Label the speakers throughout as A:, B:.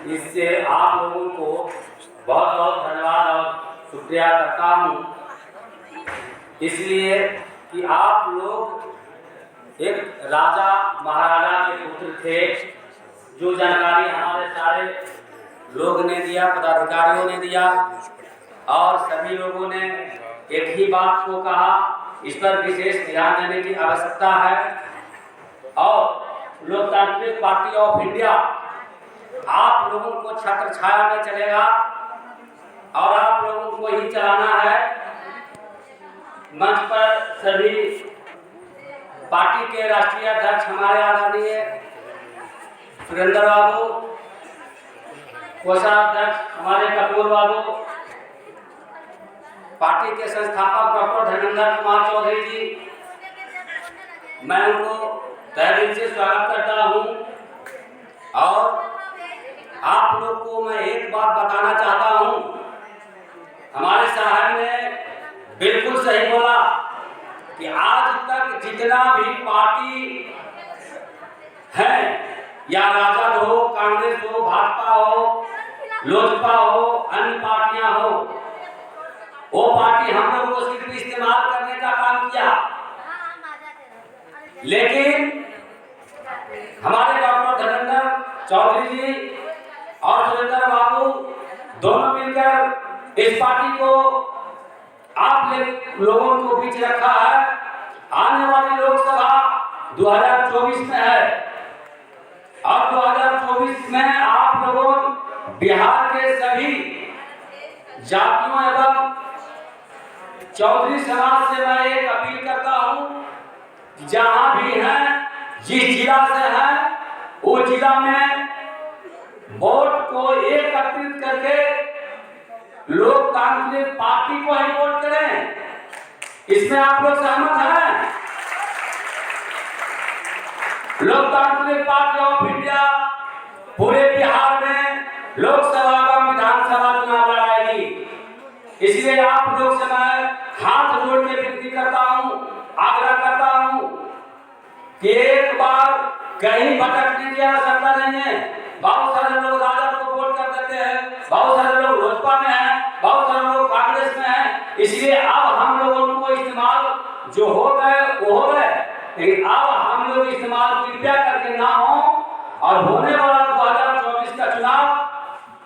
A: इससे आप लोगों को बहुत बहुत धन्यवाद और शुक्रिया करता हूँ, इसलिए कि आप लोग एक राजा महाराजा के पुत्र थे। जो जानकारी हमारे सारे लोग ने दिया, पदाधिकारियों ने दिया, और सभी लोगों ने एक ही बात को कहा, इस पर विशेष ध्यान देने की आवश्यकता है। और लोकतांत्रिक पार्टी ऑफ इंडिया आप लोगों को छत्र छाया में चलेगा और आप लोगों को ही चलाना है। मंच पर सभी पार्टी के राष्ट्रीय अध्यक्ष हमारे आदरणीय सुरेंद्र बाबू, कोषाध्यक्ष हमारे कपूर बाबू, पार्टी के संस्थापक डॉक्टर धर्मेंद्र कुमार चौधरी जी, मैं उनको तहे दिल से स्वागत करता हूं। और आप लोग को मैं एक बात बताना चाहता हूं, हमारे साहब ने बिल्कुल सही बोला कि आज तक जितना भी पार्टी है, या राजद हो, कांग्रेस हो, भाजपा हो, लोजपा हो, अन्य पार्टियां हो, वो पार्टी हम लोग को सिर्फ इस्तेमाल करने का काम किया। लेकिन हमारे डॉक्टर धर्मेंद्र चौधरी जी और सुरेंद्र बाबू दोनों मिलकर इस पार्टी को आप लोगों को बीच रखा है। आने वाली लोकसभा 2024 में है और 2024 में आप लोगों बिहार के सभी जातियों एवं चौधरी समाज से मैं एक अपील करता हूं, जहां भी हैं, जिस जिला से हैं, वो जिला में वोट को एकत्रित करके लोकतांत्रिक पार्टी को ही वोट करें। इसमें आप लोग सहमत हैं? लोकतांत्रिक पार्टी ऑफ इंडिया पूरे बिहार में लोकसभा और विधानसभा चुनाव लड़ाएगी। इसलिए आप लोग से मैं हाथ जोड़ के विनती करता हूं, आग्रह करता हूं कि एक बार कहीं भटकने की आवश्यकता नहीं है। बहुत सारे लोग राजद को वोट कर देते हैं, बहुत सारे लोग लोजपा में हैं, बहुत सारे लोग कांग्रेस में हैं। इसलिए अब हम लोगों को इस्तेमाल जो हो गए वो हो गए, लेकिन अब हम लोग इस्तेमाल कृपया करके ना हो। और होने वाला 2024 का चुनाव,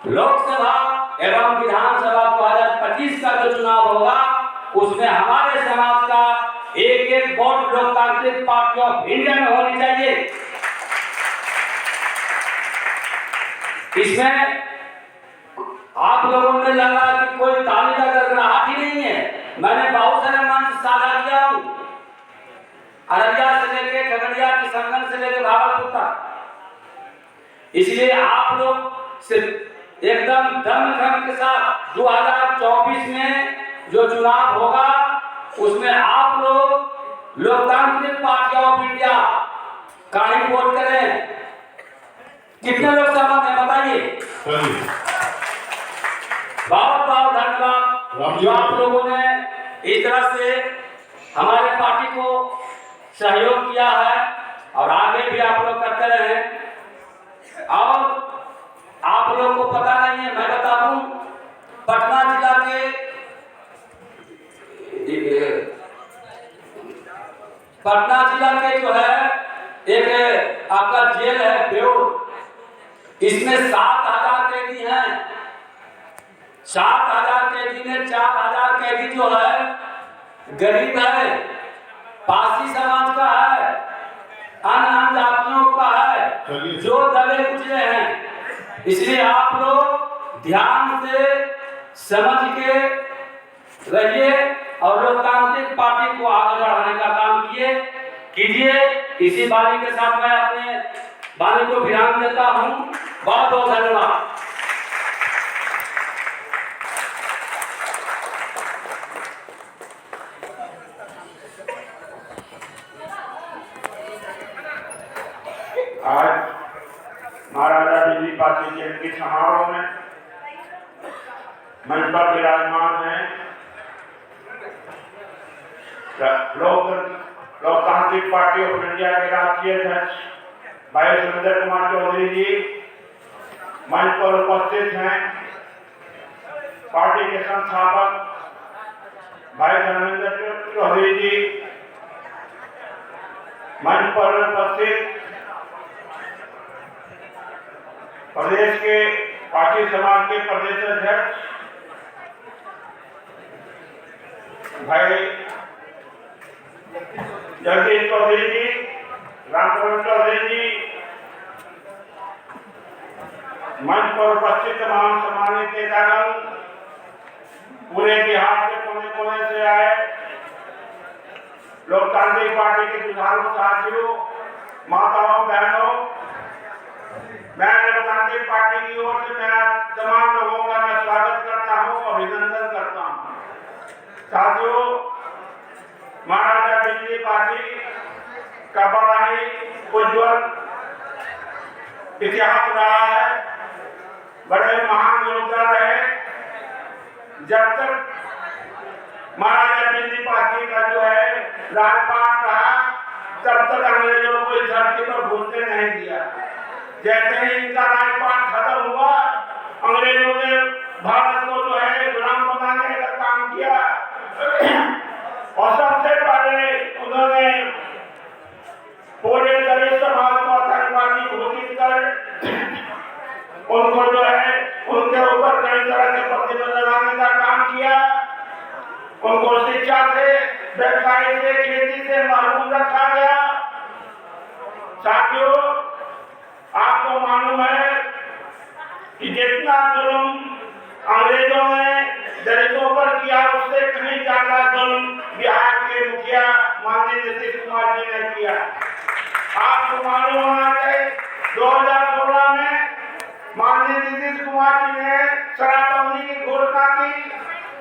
A: लोकसभा एवं विधानसभा 2025 का जो चुनाव होगा, उसमें हमारे समाज का एक एक वोट लोकतांत्रिक पार्टी ऑफ इंडिया में होनी चाहिए। इसमें आप लोगों ने लगा कि कोई ताली का गड़गड़ाहट ही नहीं है। मैंने बहुत सारे मंच साझा किया हूं, अररिया से लेके खगड़िया, किशनगंज से लेके भागलपुर तक। इसलिए आप लोग सिर्फ एकदम दम के साथ 2024 में जो चुनाव होगा, उसमें आप लोग लोकतांत्रिक पार्टी ऑफ इंडिया का ही वोट करें। कितने लोग सहमत हैं बताइए? बहुत बहुत धन्यवाद जो आप लोगों ने इस तरह से हमारे पार्टी को सहयोग किया है और आगे भी आप लोग करते रहे। और आप लोग को पता नहीं है, मैं बता दूं, पटना जिला के जो है एक आपका जेल है बेउर, इसमें 7,000 कैदी हैं। 7,000 कैदी में 4,000 कैदी जो है गरीब है, पासी समाज का है, अन्य जातियों का है, जो दबे कुचले हैं। इसलिए आप लोग ध्यान से समझ के रहिए और लोकतांत्रिक पार्टी को आगे बढ़ाने का काम कीजिए। इसी वाणी के साथ मैं अपने वाणी को विराम देता हूं। बहुत बहुत धन्यवाद।
B: आज महाराजा बिजली पार्टी जयंती समारोह में मंच पर विराजमान है लोकतांत्रिक पार्टी ऑफ इंडिया के राष्ट्रीय अध्यक्ष भाई सुरेंद्र कुमार चौधरी जी, मंच पर उपस्थित हैं पार्टी के संस्थापक भाई धर्मेंद्र चौधरी जी, मंच पर उपस्थित प्रदेश के पार्टी समाज के प्रदेश अध्यक्ष भाई जगदीश चौधरी जी, रामचंद्र चौधरी जी, मंच पर उपस्थित तमाम सम्मानित नेतागण, पूरे बिहार के कोने कोने से आए लोकतांत्रिक पार्टी के जुझारू साथियों, माताओं, बहनों, मैं लोकतांत्रिक पार्टी की ओर से मैं तमाम लोगों का मैं स्वागत करता हूं, अभिनंदन करता हूं। साथियों, महाराजा बिजली पार्टी का बड़ा ही उज्ज्वल इतिहास रहा है, बड़े महान योद्धा रहे। जब तक महाराजा बिजली पार्टी का जो है राजपाट रहा, तब तक अंग्रेजों को इस धरती पर भूलने नहीं दिया। जैसे ही इनका राजपाट खत्म हुआ, अंग्रेजों ने भारत को जो है गुलाम बनाने का काम किया और सबसे पहले उन्होंने पूरे दलित समाज को आतंकवादी घोषित कर उनको जो है उनके ऊपर कई तरह के प्रतिबंध लगाने का काम किया। उनको शिक्षा से, व्यवसाय से, खेती से महरूम रखा गया। साथियों, आपको मालूम है कि जितना जुल्म अंग्रेजों ने दलितों पर किया, उससे कहीं ज्यादा जुल्म बिहार के मुखिया माननीय नीतीश कुमार जी ने किया। आपको मालूम होना चाहिए 2016 में माननीय नीतीश कुमार जी ने शराबबंदी की घोषणा की।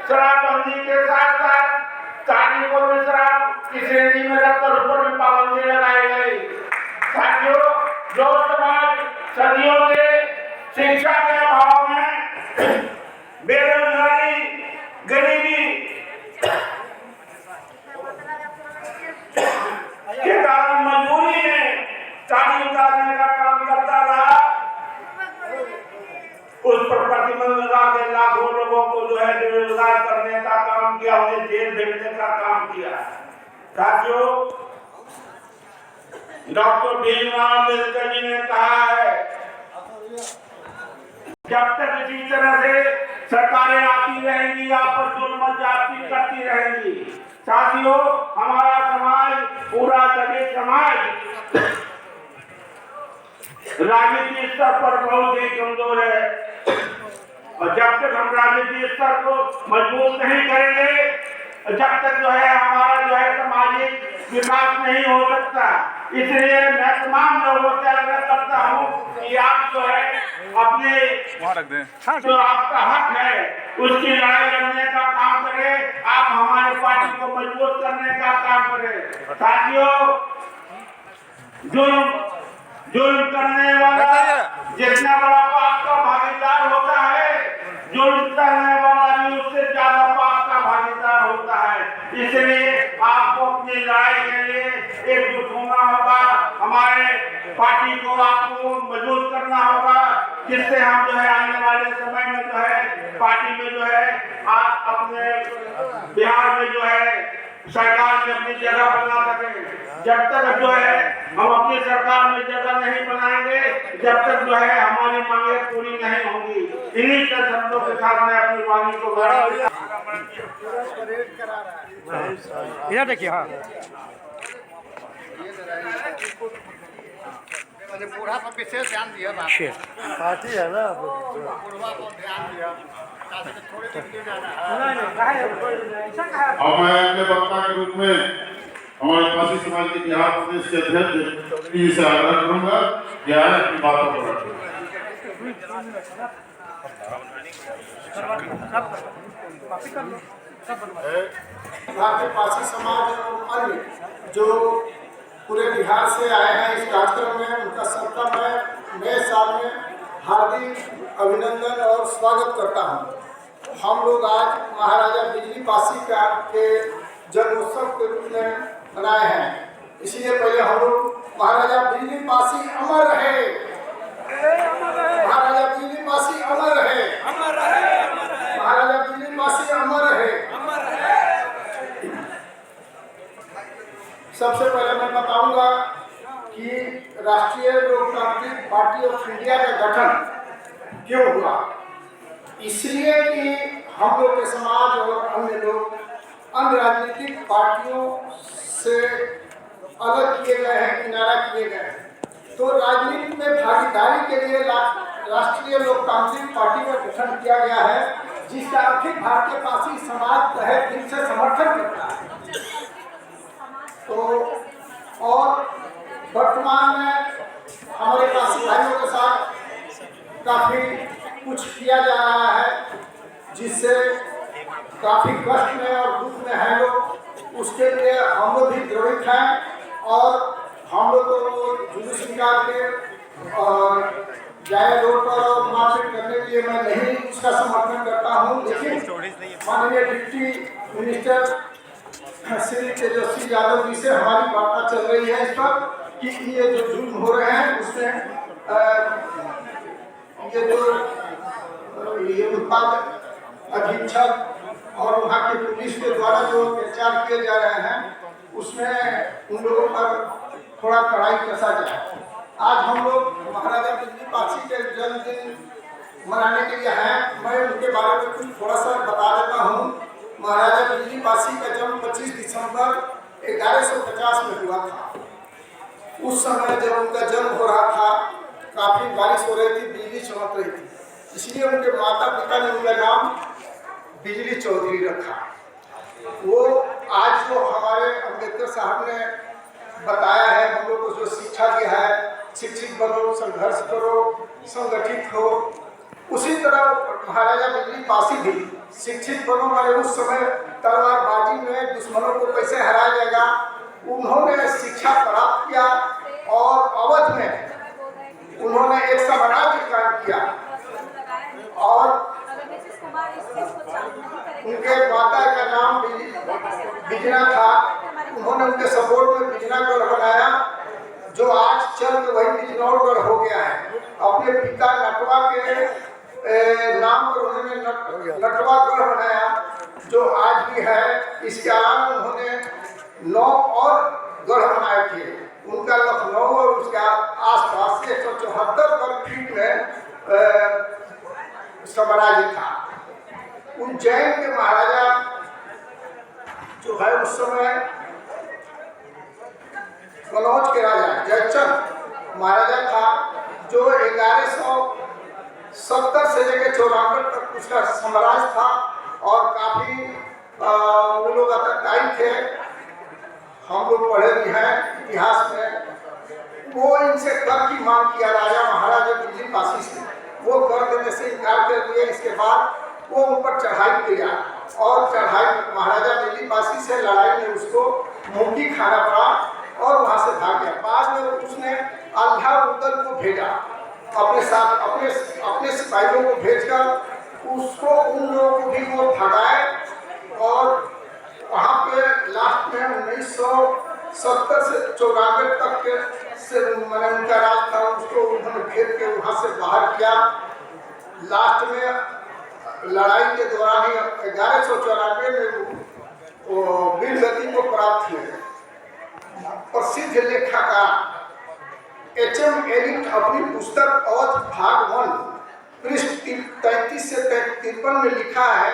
B: शराबबंदी के साथ साथ तारीखों में शराब की श्रेणी में रखकर उस पर भी पाबंदी लगाई गई। साथियों, जो समाज सदियों से शिक्षा के अभाव में, बेरोजगारी, गरीबी के कारण मजबूरी में ताली उतारने का काम करता रहा, उस पर प्रतिबंध लगा के लाखों लोगों को जो है बेरोजगार करने का काम किया, उन्हें जेल भेजने का काम किया। साथियों, डॉक्टर भीमराव अम्बेडकर जी ने कहा है, जब तक इसी तरह से सरकारें आती रहेंगी, आपस जुल्म जाति करती रहेंगी। साथियों, हमारा समाज, पूरा दलित समाज राजनीतिक स्तर पर बहुत ही कमजोर है और जब तक हम राजनीतिक स्तर को मजबूत नहीं करेंगे, जब तक जो है हमारा जो है सामाजिक विकास नहीं हो सकता। इसलिए मैं तमाम लोगों से आग्रह करता हूँ कि आप जो है अपने जो आपका हक है उसकी लड़ाई लड़ने का काम करें, आप हमारे पार्टी को मजबूत करने का काम करें। साथियों, जुल्म करने वाला जितना बड़ा पाप का भागीदार होता है, जुल्म करने वाला भी उससे ज्यादा पाप का भागीदार होता है। इसलिए आपको अपनी लड़ाई के लिए एकजुट होना होगा, हमारे पार्टी को आपको मजबूत करना होगा, जिससे हम जो है आने वाले समय में जो है पार्टी में जो है आप अपने बिहार में जो है सरकार में अपनी जगह बना सकें। जब तक जो है हम अपनी सरकार में जगह नहीं बनाएंगे, जब तक जो है हमारी मांगे पूरी नहीं होंगी। इन्हीं के शब्दों के साथ मैं अपनी वाणी को
C: इधर देखिए। हाँ,
D: बूढ़ा पर विशेष ध्यान दिया
C: पार्टी है ना,
D: बूढ़ा पर ध्यान दिया।
E: और मैं अपने वक्ता के रूप में हमारे पासी समाज के बिहार प्रदेश के अध्यक्ष जी से आग्रह करूंगा कि आए अपनी बातों को रखें।
D: भारतीय पासी समाज और अन्य जो पूरे बिहार से आए हैं इस कार्यक्रम में, उनका सबका मैं नए साल में हार्दिक अभिनंदन और स्वागत करता हूं। हम लोग आज महाराजा बिजली पासी का के जन्मोत्सव के रूप में मनाए हैं। इसलिए पहले हम लोग महाराजा बिजली पासी अमर रहे, महाराजा बिजली ऑफ इंडिया का गठन क्यों हुआ? इसलिए कि हम लोग के समाज और अन्य लोग अन्य राजनीतिक पार्टियों से अलग किए गए हैं, किनारा किए गए हैं। तो राजनीति में भागीदारी के लिए राष्ट्रीय लोकतांत्रिक पार्टी का गठन किया गया है, जिसका अखिल भारतीय पासी समाज तहे दिल से समर्थन करता है। तो और वर्तमान में हमारे पासी भाइयों के साथ काफ़ी कुछ किया जा रहा है, जिससे काफ़ी कष्ट में और दुख में हैं लोग। उसके लिए हम लोग भी द्रवित हैं और हम लोग तो जुलूस निकाल के और जाए रोड पर और मारपीट करने के लिए मैं नहीं उसका समर्थन करता हूँ। लेकिन माननीय डिप्टी मिनिस्टर श्री तेजस्वी यादव जी से हमारी वार्ता चल रही है इस पर कि ये जो जुल्म हो रहे हैं उसमें ये उत्पाद अधीक्षक और वहाँ के पुलिस के द्वारा जो अत्याचार किए जा रहे हैं उसमें उन लोगों पर थोड़ा कड़ाई कसा जाए। आज हम लोग महाराजा बिजली पासी के जन्मदिन मनाने के लिए हैं। मैं उनके बारे में कुछ थोड़ा सा बता देता हूँ। महाराजा बिजली पासी का जन्म 25 दिसंबर 1150 में हुआ था। उस समय जब उनका जन्म हो रहा था काफ़ी बारिश हो रही थी, बिजली चमक रही थी, इसलिए उनके माता पिता ने उनका नाम बिजली चौधरी रखा। वो आज जो हमारे अम्बेडकर साहब ने बताया है हम लोग को, जो शिक्षा दिया है, शिक्षित बनो, संघर्ष करो, संगठित हो, उसी तरह महाराजा बिजली पासी भी शिक्षित बनो। मैंने उस समय तलवारबाजी में दुश्मनों को कैसे हराया जाएगा, उन्होंने शिक्षा प्राप्त किया और अवध में उन्होंने एक साम्राज्य कायम किया। और उनके माता का नाम बिजना था। उन्होंने उनके सपोर्ट में बिजनागढ़ बनाया, जो आज चल के वही बिजनौरगढ़ हो गया है। अपने पिता नटवा के नाम पर उन्होंने नटवागढ़ बनाया, जो आज भी है। इसके अलावा उन्होंने 9 और गढ़ बनाए थे। उनका लखनऊ और उसके आसपास से 174 वर्ग फीट में साम्राज्य था। उज्जैन के महाराजा जो है उस समय कनौज के राजा जयचंद महाराजा था, जो 1170 से लेकर 94 तक उसका साम्राज्य था और काफ़ी वो लोग आतंकवादी थे। हम लोग पढ़े भी हैं इतिहास में। वो इनसे कर की मांग किया राजा महाराजा बिजली पासी से, वो कर देने से इनकार कर दिया। इसके बाद वो ऊपर चढ़ाई किया और चढ़ाई महाराजा बिजली पासी से लड़ाई में उसको मुक्ति खाना पड़ा और वहाँ से भाग गया। बाद में उसने अल्लाह उदल को भेजा अपने साथ, अपने सिपाहियों को भेजकर उसको उन लोगों को भी वो भगाए और वहाँ पे लास्ट में 1970 से 94 तक के से मैंने उनका राज था, उसको उन्होंने घेर के वहाँ से बाहर किया। लास्ट में लड़ाई के दौरान ही 1194 में वो वीर गति को प्राप्त हुए। प्रसिद्ध लेखकार HM एलिट अपनी पुस्तक अवध भाग 1 पृष्ठ 33 से 53 में लिखा है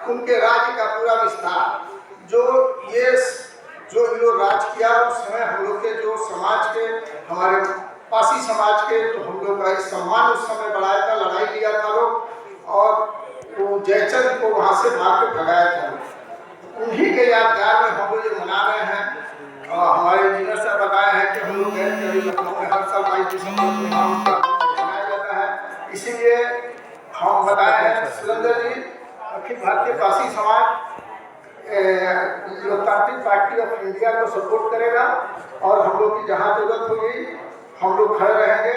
D: उनके राज्य का पूरा विस्तार। जो राज किया उस समय हम लोग के जो समाज के, हमारे पासी समाज के, तो हम लोग का सम्मान उस समय बढ़ाया था, लड़ाई लिया था लोग और वो जयचंद को वहाँ से मार के भगाया था। उन्हीं के यादगार में हम लोग ये मना रहे हैं। हमारे इंजीनियर साहब बताया है कि हम लोग लखनऊ में हर साल 22 दिसंबर को मनाया जाता है। इसीलिए हम बताए हैं सुरेंद्र जी, अखिल भारतीय पासी समाज लोकतांत्रिक पार्टी ऑफ इंडिया को सपोर्ट करेगा और हम लोग की जहाँ जरूरत होगी हम लोग खड़े रहेंगे।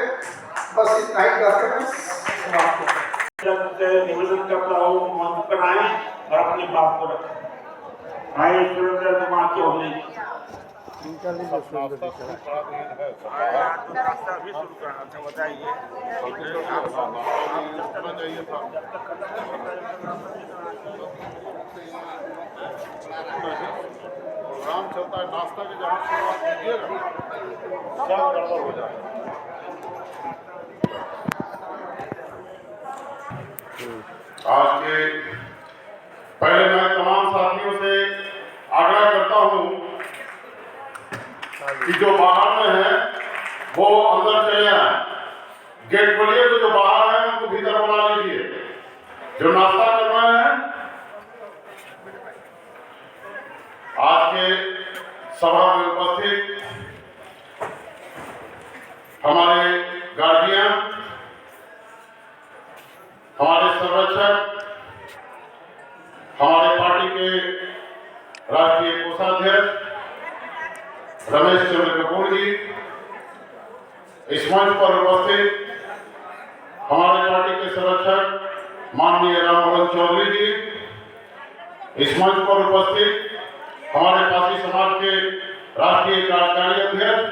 D: बस इतना ही कहकर
B: निवेदन करता हूँ मंच पर आए और अपनी बात को रखें। भाई सुरेंद्र कुमार चौधरी
E: प्रोग्राम चलता है, नाश्ता की जहाँ शुरुआत कीजिएगा सब गड़बड़ हो जाएगा। कि पहले मैं तमाम साथियों से आग्रह करता हूं कि जो बाहर में है वो अंदर चले आए। गेट खोलिए तो जो बाहर है उनको भीतर बुला लीजिए। जो नाश्ता कर रहे हैं, आज के सभा में उपस्थित हमारे गार्जियन, हमारे संरक्षक, हमारे पार्टी के राष्ट्रीय कोषाध्यक्ष रमेश चंद्र कपूर जी, इस मंच पर उपस्थित हमारे पार्टी के संरक्षक माननीय रामभवन चौधरी जी, इस मंच पर उपस्थित हमारे पासी समाज के राष्ट्रीय कार्यकारी अध्यक्ष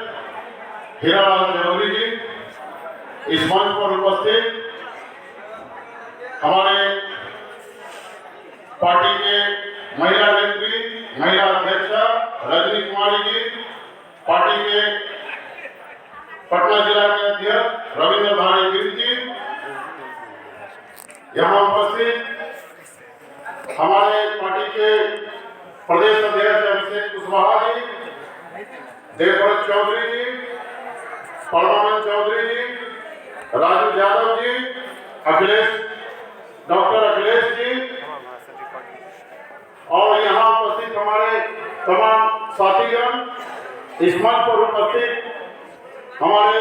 E: हीरालाल चौधरी जी, इस मंच पर उपस्थित हमारे पार्टी के महिला नेत्री, महिला अध्यक्षा रजनी कुमारी जी, पार्टी के पटना जिला के अध्यक्ष रविंद्र भाई गिरी जी, यहाँ उपस्थित हमारे पार्टी के प्रदेश अध्यक्ष अभिषेक कुशवाहा जी, देवव्रत चौधरी जी, परमानंद चौधरी जी, राजू यादव जी, अखिलेश, डॉक्टर अखिलेश जी, और यहाँ उपस्थित हमारे तमाम साथीगण, इस मंच पर उपस्थित हमारे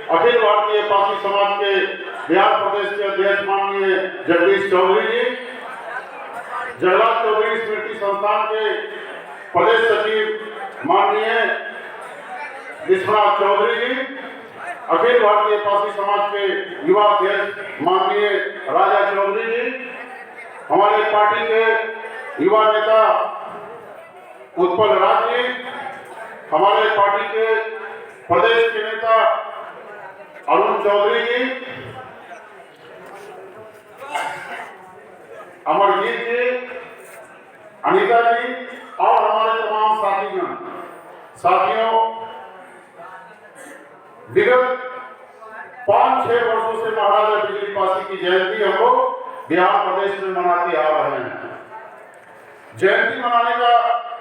E: अखिल भारतीय पासी समाज के बिहार प्रदेश के अध्यक्ष माननीय जगदीश चौधरी जी, जगन्नाथ चौधरी स्मृति संस्थान के प्रदेश सचिव माननीय विश्वनाथ चौधरी जी, अखिल भारतीय पासी समाज के युवा अध्यक्ष माननीय राजा चौधरी जी, हमारे पार्टी के युवा नेता उत्पल राज जी, हमारे पार्टी के प्रदेश के नेता अरुण चौधरी जी, अमरजीत जी, अनिता जी, और हमारे तमाम साथीगण। साथियों, विगत 5-6 वर्षों से महाराजा बिजली पासी की जयंती हम लोग बिहार प्रदेश में मनाते आ रहे हैं। जयंती मनाने का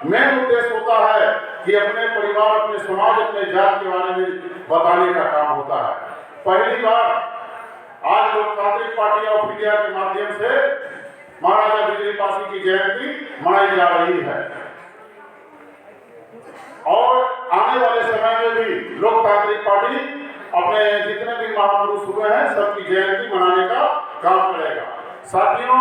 E: मेन उद्देश्य होता है कि अपने परिवार, अपने समाज, अपने जात के बारे में बताने का काम होता है। पहली बार आज लोकतांत्रिक पार्टी ऑफ इंडिया के माध्यम से महाराजा बिजली पासी की जयंती मनाई जा रही है, और आने वाले समय में भी लोकतांत्रिक पार्टी अपने जितने भी महापुरुष हुए हैं सबकी जयंती मनाने का काम करेगा। साथियों,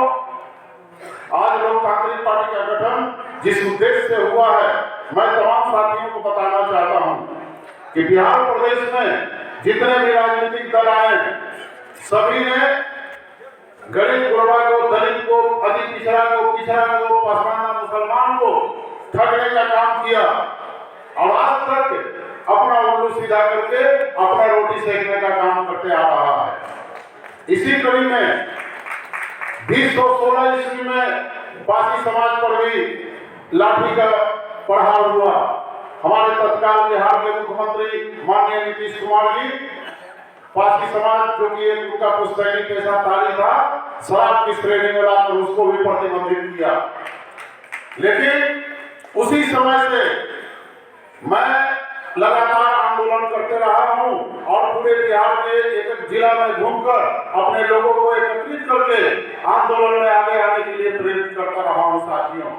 E: आज लोकतांत्रिक पार्टी का गठन जिस उद्देश्य से हुआ है, मैं तमाम साथियों को बताना चाहता हूं कि बिहार प्रदेश में जितने भी राजनीतिक दल आए सभी ने गरीब गुरबा को, दलित को, अति पिछड़ा को, पसमाना मुसलमान को ठगने का काम किया, और आज तक अपना उल्लू सीधा करके अपना रोटी सेकने का काम करते आ रहा है। इसी कड़ी में 2016 ईस्वी में पासी समाज पर भी लाठी का प्रहार हुआ। हमारे तत्काल बिहार के मुख्यमंत्री माननीय नीतीश कुमार जी, पासी समाज जो कि एक उनका पुस्तैनी पेशादारी था, शराब की श्रेणी में लाकर उसको भी प्रतिबंधित किया। लेकिन उसी समय से मैं लगातार आंदोलन करते रहा हूं, और पूरे बिहार के एक जिला में घूमकर अपने लोगों को एकत्रित करके आंदोलन में आगे आने के लिए प्रेरित करता रहा हूं। साथियों,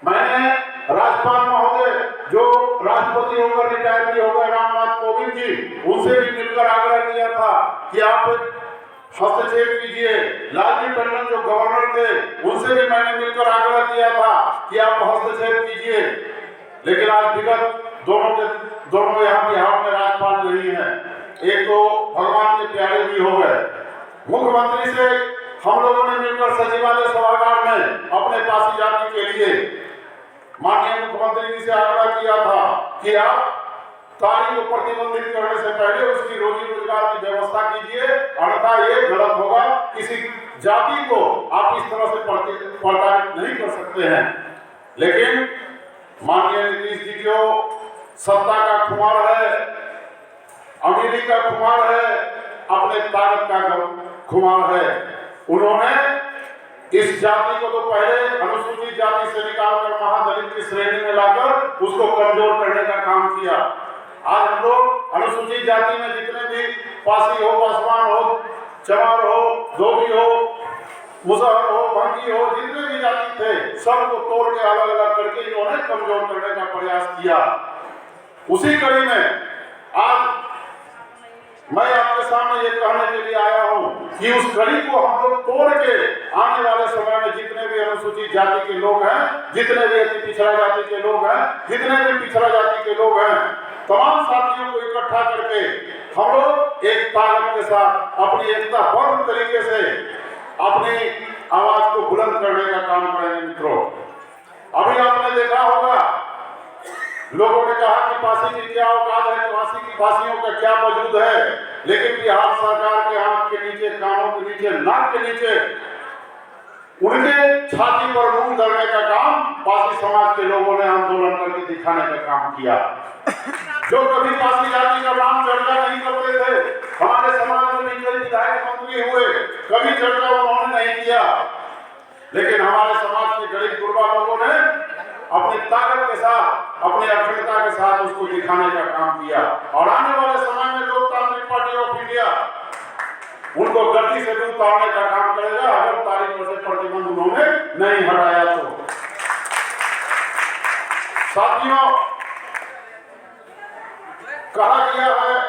E: मैंने राज्यपाल महोदय जो राष्ट्रपति होकर रिटायर भी हो गए रामनाथ कोविंद जी, उनसे भी मिलकर आग्रह किया था कि आप हस्तक्षेप कीजिए। लालजी टंडन जो गवर्नर थे उनसे भी मैंने मिलकर आग्रह किया था कि आप हस्तक्षेप कीजिए। लेकिन आज विगत दोनों यहाँ बिहार में राज्यपाल नहीं है, एक तो भगवान के प्यारे भी हो गए। मुख्यमंत्री से हम लोगों ने मिलकर सचिवालय सभागार में अपने पासी जाति के लिए माननीय मुख्यमंत्री जी से आग्रह किया था कि आप तारी को प्रतिबंधित करने से पहले उसकी रोजी रोजगार की व्यवस्था कीजिए, अन्यथा ये गलत होगा। किसी जाति को आप इस तरह से प्रताड़ित नहीं कर सकते हैं। लेकिन माननीय नीतीश जी जो सत्ता का खुमार है, अमीरी का खुमार है, अपने ताकत का खुमार है, उन्होंने इस जाति को तो पहले अनुसूचित जाति से निकालकर महादलित की श्रेणी में लाकर उसको कमजोर करने का काम किया। आज हम लोग अनुसूचित जाति में जितने भी पासी हो, पासवान हो, चमार हो, धोबी हो, मुसहर हो, भंगी हो, जितने भी जाति थे सबको तोड़ के अलग अलग करके इन्होंने कमजोर करने का प्रयास किया। उसी कड़ी में आज मैं आपके सामने ये कहने के लिए आया हूं कि उस कड़ी को हम लोग तोड़ के आने वाले समय में जितने भी अनुसूचित जाति के लोग हैं, जितने भी अति पिछड़ा जाति के लोग हैं, जितने भी पिछड़ा जाति के लोग हैं, तमाम साथियों को इकट्ठा करके हम लोग एक ताकत के साथ अपनी एकता बद्ध तरीके से अपनी आवाज को बुलंद करने का काम करेंगे। मित्रों, अभी आपने देखा होगा लोगों ने कहा कि पासी की क्या औकात है, पासियों का क्या वजूद है, लेकिन बिहार सरकार के आंख के नीचे, कानों के नीचे, नाक के नीचे उनके छाती पर मूंग धरने का काम पासी समाज के लोगों ने आंदोलन करके दिखाने का काम किया। जो कभी पासी जाति का नाम चर्चा नहीं करते थे, हमारे समाज में भी कई विधायक मंत्री हुए, कभी चर्चा उन्होंने नहीं किया, लेकिन हमारे समाज के गरीब गुरबा लोगों ने अपनी ताकत के साथ, अपनी अखंडता के साथ उसको दिखाने का काम किया। और आने वाले समय में लोकतांत्रिक पार्टी ऑफ इंडिया उनको गति से भी उतारने का काम करेगा, अगर तारीखों से प्रतिबंध उन्होंने नहीं हटाया तो। साथियों, कहा गया है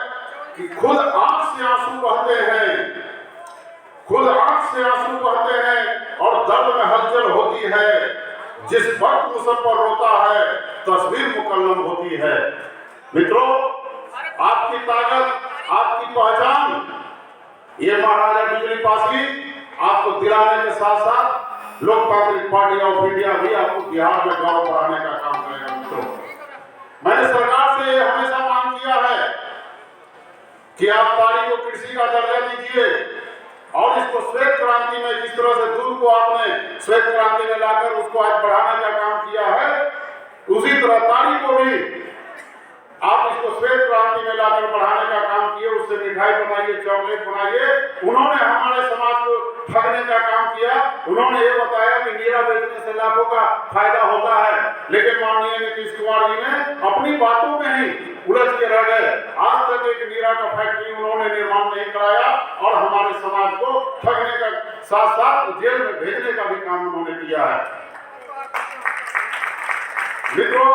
E: कि खुद आंख से आंसू बहते हैं, खुद आंख से आंसू बहते हैं और दर्द में हलचल होती है। जिस वक्त मुसफ्फर रोता है तस्वीर मुकल्लम होती है। मित्रों, आपकी ताकत, आपकी पहचान ये महाराजा बिजली पासी आपको दिलाने के साथ साथ लोकतांत्रिक पार्टी ऑफ इंडिया भी आपको बिहार में गौरव बढ़ाने का काम करेगा। मित्रों, मैंने सरकार से हमेशा मांग किया है कि आप ताड़ी को कृषि का दर्जा दीजिए और इसको श्वेत क्रांति में, जिस तरह से दूध को आपने श्वेत क्रांति में लाकर उसको आज बढ़ाने का काम किया है, उसी तरह ताड़ी को भी आप इसको श्वेत क्रांति में लाकर बढ़ाने का काम किए, उससे मिठाई बनाइए, चॉकलेट बनाइए। उन्होंने हमारे समाज को ठगने का काम किया। उन्होंने ये बताया कि नीरा बेचने से लाखों का फायदा होता है, लेकिन माननीय नीतीश कुमार जी ने अपनी बातों में ही उलझ के रह गए। आज तक एक नीरा का फैक्ट्री उन्होंने निर्माण नहीं कराया और हमारे समाज को ठगने का साथ साथ जेल में भेजने का भी काम उन्होंने किया है। मित्रों,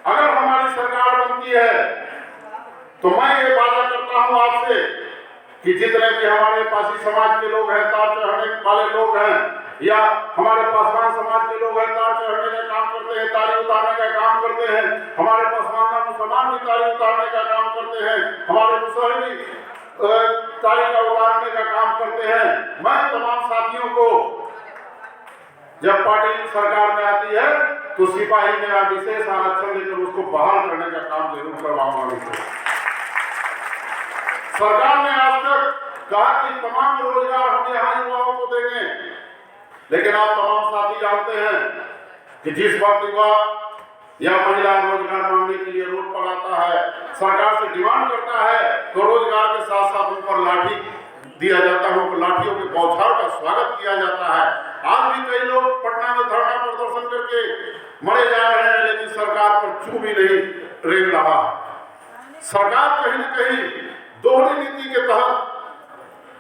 E: अगर हमारी सरकार बनती है तो मैं ये वादा करता हूं आपसे कि जितने भी हमारे पासी समाज के लोग हैं, तार चढ़ने वाले लोग हैं, या हमारे पासवान समाज के लोग हैं, तार चढ़ने का काम करते हैं, ताली उतारने का काम करते हैं, हमारे पासवान मुसलमान भी ताली उतारने का काम करते हैं, हमारे मुसलमान भी ताली का उतारने का काम करते हैं। मैं तमाम साथियों को जब पार्टी सरकार में आती है तो सिपाही मेरा विशेष आरक्षण देकर उसको बहाल करने का काम जरूर करवाऊंगा। सरकार ने आज तक कहा कि तमाम रोजगार हम यहाँ युवाओं को देंगे, लेकिन आप तमाम साथी जानते हैं कि जिस वक्त युवा या महिला रोजगार मांगने के लिए रोड पर आता है, सरकार से डिमांड करता है, तो रोजगार के साथ साथ उन पर लाठी दिया जाता है, उनको लाठियों के बौछार का स्वागत किया जाता है। आज भी कई लोग पटना में धरना प्रदर्शन करके मरे जा रहे हैं, लेकिन सरकार पर चू भी नहीं रेंग रहा। सरकार कहीं न कहीं दोहरी नीति के तहत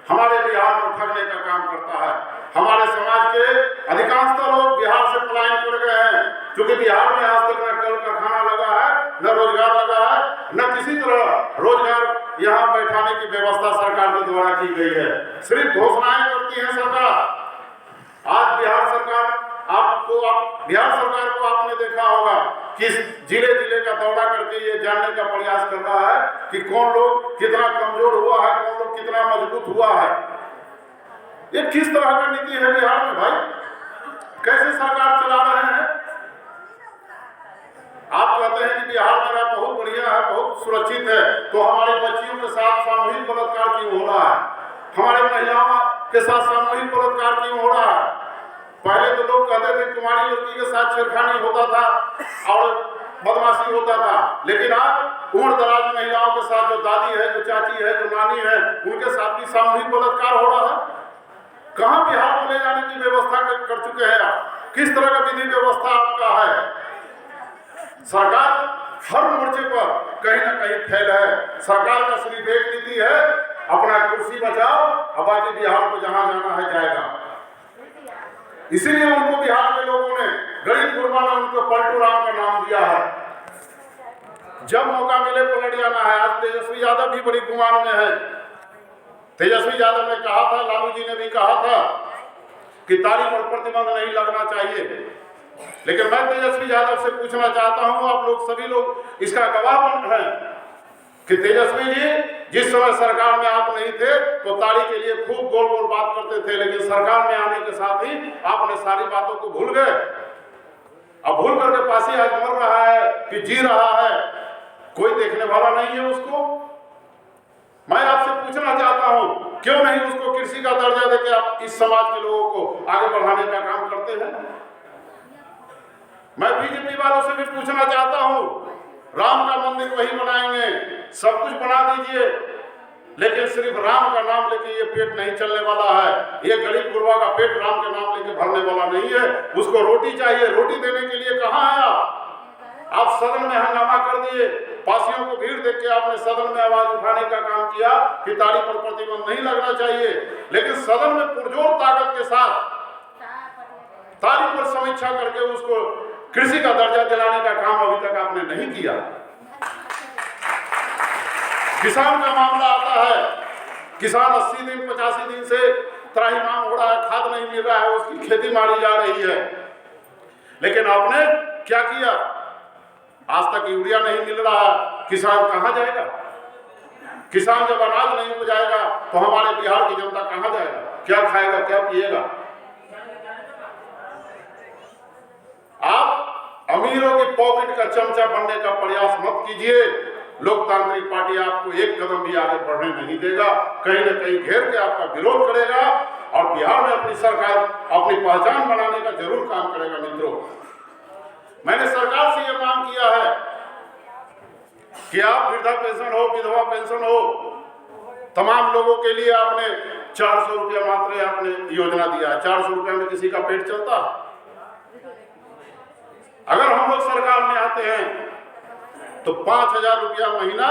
E: हमारे बिहार को ठगने का काम करता है। हमारे समाज के अधिकांशतः लोग बिहार से पलायन कर गए हैं, क्योंकि बिहार में आज तक न कल कारखाना लगा है, न रोजगार लगा है, न किसी तरह रोजगार यहाँ बैठाने की व्यवस्था सरकार के द्वारा की गई है। सिर्फ घोषणाएं करती है सरकार। आज बिहार सरकार बिहार सरकार को आपने देखा होगा कि जिले जिले का दौरा करके ये जानने का प्रयास कर रहा है कि कौन लोग कितना कमजोर हुआ है, कौन लोग कितना मजबूत हुआ है। ये किस तरह का नीति है बिहार में भाई? कैसे सरकार चला रहे हैं? आप कहते हैं कि बिहार मेरा बहुत बढ़िया है, बहुत सुरक्षित है, तो हमारे बच्चियों के साथ सामूहिक बलात्कार क्यों हो रहा है? हमारे महिलाओं के साथ सामूहिक बलात्कार क्यों हो रहा है? पहले तो लोग कहते थे कुमारी लड़की के साथ छेड़खानी होता था और बदमाशी होता था, लेकिन आज उम्र दराज महिलाओं के साथ जो दादी है, जो चाची है, जो नानी है, उनके साथ भी सामूहिक बलात्कार हो रहा है। कहां बिहार को ले जाने की व्यवस्था कर चुके हैं आप? किस तरह का विधि व्यवस्था आपका है? सरकार हर मोर्चे पर कहीं ना कहीं फेल है। सरकार का सिर्फ एक नीति है, अपना कुर्सी बचाओ और बाकी बिहार को जहां जाना है जाएगा। इसीलिए उनको बिहार के लोगों ने, गरीब गुरबा ने उनको पलटू राम का नाम दिया है। जब मौका मिले पलट जाना है। आज तेजस्वी यादव भी बड़ी गुमान में है। तेजस्वी यादव ने कहा था, लालू जी ने भी कहा था कि तारीख पर प्रतिबंध नहीं लगना चाहिए, लेकिन मैं तेजस्वी यादव से पूछना चाहता हूं, आप लोग सभी लोग इसका गवाह हैं कि तेजस्वी जी जिस समय सरकार में आप नहीं थे तो ताड़ी के लिए खूब गोल गोल बात करते थे, लेकिन सरकार में आने के साथ ही आपने सारी बातों को भूल गए। अब भूल करके पासी आज मर रहा है कि जी रहा है, कोई देखने वाला नहीं है उसको। मैं आपसे पूछना चाहता हूं, क्यों नहीं उसको कृषि का दर्जा देकर आप इस समाज के लोगों को आगे बढ़ाने का काम करते हैं? मैं बीजेपी वालों से भी पूछना चाहता हूं, राम का मंदिर वही बनाएंगे, सब कुछ बना दीजिए, लेकिन सिर्फ राम का नाम लेके ये पेट नहीं चलने वाला है। ये गरीब गुरबा का पेट राम के नाम लेके भरने वाला नहीं है। उसको रोटी चाहिए, रोटी देने के लिए कहां है आप? आप सदन में हंगामा कर दिए, पासियों को भीड़ देख के आपने सदन में आवाज उठाने का काम किया कि ताड़ी पर प्रतिबंध नहीं लगना चाहिए, लेकिन सदन में पुरजोर ताकत के साथ ताड़ी पर समीक्षा करके उसको कृषि का दर्जा दिलाने का काम अभी तक आपने नहीं किया। किसान का मामला आता है, किसान 80 दिन 85 दिन से त्राहिमाम हो रहा है, खाद नहीं मिल रहा है, उसकी खेती मारी जा रही है, लेकिन आपने क्या किया? आज तक यूरिया नहीं मिल रहा, किसान कहां जाएगा? किसान जब अनाज नहीं उपजाएगा तो हमारे बिहार की जनता कहां जाएगा? क्या खाएगा, क्या पिएगा? आप अमीरों की पॉकेट का चमचा बनने का प्रयास मत कीजिए। लोकतांत्रिक पार्टी आपको एक कदम भी आगे बढ़ने नहीं देगा, कहीं न कहीं घेर के आपका विरोध करेगा और बिहार में अपनी सरकार अपनी पहचान बनाने का जरूर काम करेगा। मित्रों, मैंने सरकार से यह मांग किया है कि आप वृद्धा पेंशन हो, विधवा पेंशन हो, तमाम लोगों के लिए आपने 400 रुपया मात्र आपने योजना दिया है। 400 रुपया में किसी का पेट चलता? अगर हम लोग सरकार में आते हैं तो 5000 रुपया महीना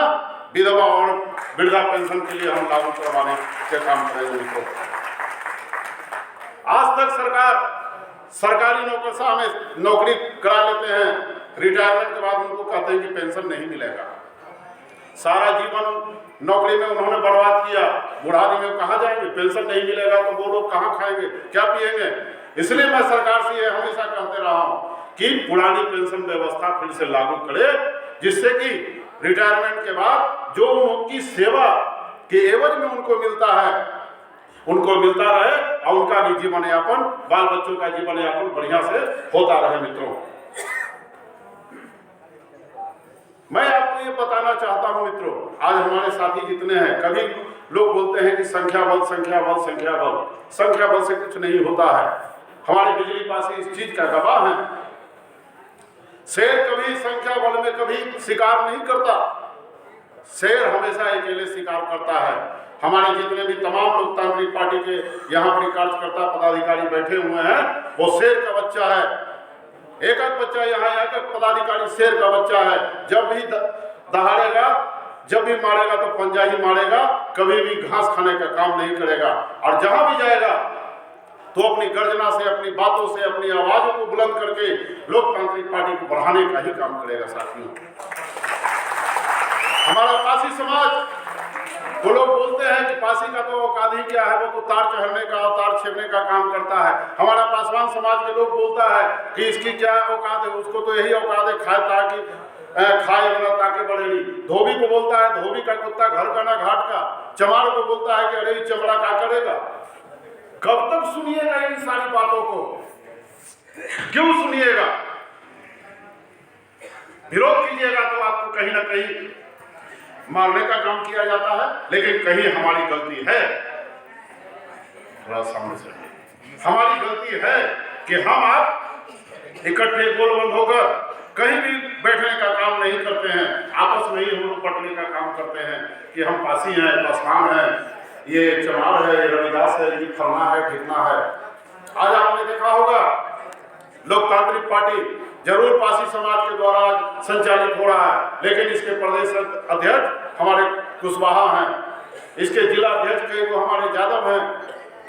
E: विधवा और वृद्धा पेंशन के लिए हम लागू करवाने के काम करेंगे। आज तक सरकार सरकारी नौकरशाह में नौकरी करा लेते हैं, रिटायरमेंट के बाद उनको कहते हैं कि पेंशन नहीं मिलेगा। सारा जीवन नौकरी में उन्होंने बर्बाद किया, बुढ़ारी में कहाँ जाएंगे? पेंशन नहीं मिलेगा तो वो लोग कहाँ खाएंगे, क्या पिएंगे? इसलिए मैं सरकार से ये हमेशा कहते रहा हूँ कि पुरानी पेंशन व्यवस्था फिर से लागू करे, जिससे कि रिटायरमेंट के बाद जो उनकी सेवा के एवज में उनको मिलता है उनको मिलता रहे और उनका भी जीवन यापन, बाल बच्चों का जीवन यापन बढ़िया से होता रहे। मित्रों, मैं आपको ये बताना चाहता हूं मित्रों, आज हमारे साथी जितने हैं, कभी लोग बोलते हैं कि संख्या बल संख्या बल संख्या बल, संख्या बल से कुछ नहीं होता है। हमारे बिजली पासी इस चीज का गवाह है। शेर कभी संख्या बल में कभी शिकार नहीं करता, शेर हमेशा अकेले शिकार करता है। हमारे जितने भी तमाम लोकतांत्रिक पार्टी के यहाँ पर कार्यकर्ता पदाधिकारी बैठे हुए हैं, वो शेर का बच्चा है। एक एक बच्चा यहाँ एक एक पदाधिकारी शेर का बच्चा है। जब भी दहाड़ेगा, जब भी मारेगा तो पंजा ही मारेगा, कभी भी घास खाने का काम नहीं करेगा। और जहां भी जाएगा तो अपनी गर्जना से, अपनी बातों से, अपनी आवाजों को बुलंद करके लोकतांत्रिक पार्टी को बढ़ाने का ही काम करेगा। साथियों, हमारा पासी समाज, वो लोग बोलते हैं कि पासी का तो औकात ही क्या है, वो तो तार चढ़ने का और तार छेड़ने का काम करता है। हमारा पासवान समाज के लोग बोलता है कि इसकी क्या औकात है, उसको तो यही औकात है, खाए बना ताके बढ़ेगी। धोबी को बोलता है धोबी का कुत्ता घर का ना घाट का। चमार को बोलता है कि अरे चमड़ा क्या करेगा। कब तक सुनिएगा इन सारी बातों को? क्यों सुनिएगा? विरोध कीजिएगा तो आपको कहीं ना कहीं मारने का काम किया जाता है, लेकिन कहीं हमारी गलती है, थोड़ा सामने से हमारी गलती है कि हम आप इकट्ठे गोलबंद होकर कहीं भी बैठने का काम नहीं करते हैं, आपस में ही हम लोग बटने का काम करते हैं कि हम पासी हैं, पासवान हैं। ये चमार है, ये रविदास है, ये फलना है, ठिकना है। आज आपने देखा होगा लोकतांत्रिक पार्टी जरूर पासी समाज के द्वारा संचालित हो रहा है, लेकिन इसके प्रदेश अध्यक्ष हमारे कुशवाहा हैं, इसके जिला अध्यक्ष कई को हमारे यादव हैं,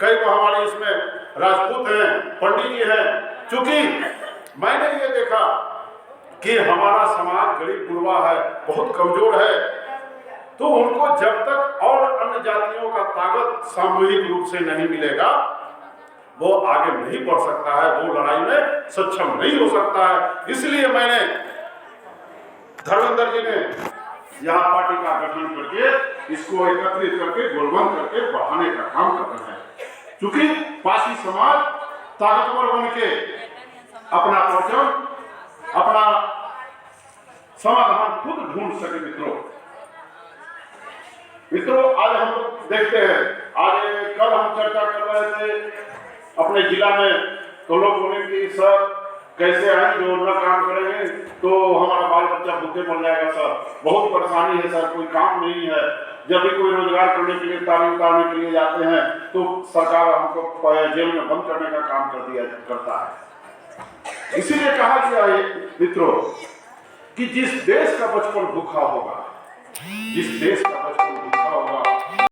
E: कई को हमारे इसमें राजपूत हैं, पंडित जी हैं। चूंकि मैंने ये देखा कि हमारा समाज गरीब गुरबा है, बहुत कमजोर है, तो उनको जब तक और अन्य जातियों का ताकत सामूहिक रूप से नहीं मिलेगा वो आगे नहीं बढ़ सकता है, वो लड़ाई में सक्षम नहीं हो सकता है। इसलिए मैंने धर्मेंद्र जी ने यहाँ पार्टी का गठन करके इसको एकत्रित करके गोलबंद करके बढ़ाने का काम कर रहे हैं, क्योंकि पासी समाज ताकतवर बन के अपना पहचान, अपना समाधान खुद ढूंढ सके। मित्रों आज हम लोग देखते हैं, आज कल हम चर्चा कर रहे थे अपने जिला में, तो लोग बोले कि सर कैसे आए जो न काम करेंगे तो हमारा बाल बच्चा भूखे मर जाएगा सर, बहुत परेशानी है सर, कोई काम नहीं है। जब भी कोई रोजगार करने के लिए, तालीम उतारने के लिए जाते हैं तो सरकार हमको जेल में बंद करने का काम करता है। इसीलिए कहा गया है मित्रों कि जिस देश का बचपन भूखा होगा, जिस देश का